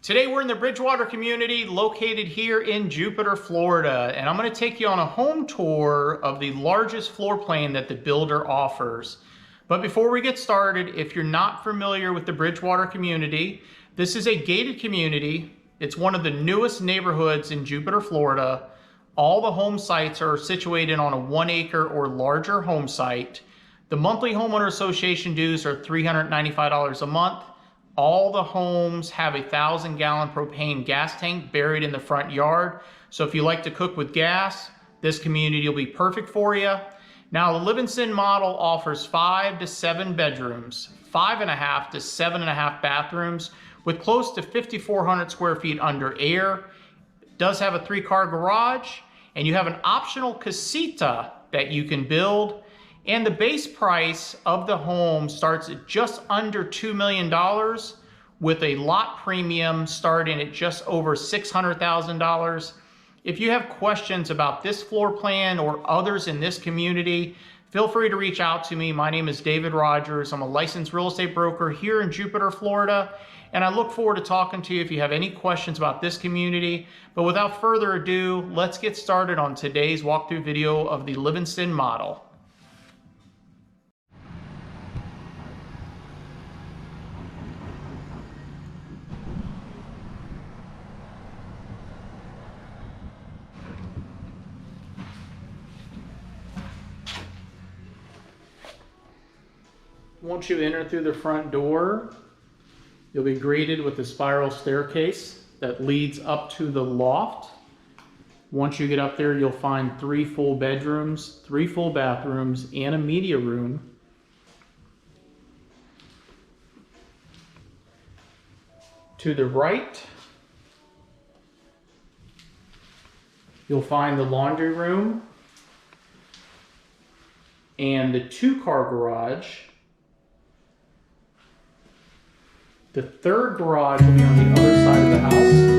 Today we're in the Bridgewater community located here in Jupiter, Florida, and I'm going to take you on a home tour of the largest floor plan that the builder offers. But before we get started, if you're not familiar with the Bridgewater community, this is a gated community. It's one of the newest neighborhoods in Jupiter, Florida. All the home sites are situated on a 1 acre or larger home site. The monthly homeowner association dues are $395 a month. All the homes have a 1,000-gallon propane gas tank buried in the front yard. So if you like to cook with gas, this community will be perfect for you. Now, the Livingston model offers 5 to 7 bedrooms, 5.5 to 7.5 bathrooms, with close to 5,400 square feet under air. It does have a 3-car garage, and you have an optional casita that you can build. And the base price of the home starts at just under $2 million, with a lot premium starting at just over $600,000. If you have questions about this floor plan or others in this community, feel free to reach out to me. My name is David Rogers. I'm a licensed real estate broker here in Jupiter, Florida, and I look forward to talking to you if you have any questions about this community. But without further ado, let's get started on today's walkthrough video of the Livingston model. Once you enter through the front door, you'll be greeted with a spiral staircase that leads up to the loft. Once you get up there, you'll find 3 full bedrooms, 3 full bathrooms, and a media room. To the right, you'll find the laundry room and the 2-car garage. The 3rd garage will be on the other side of the house.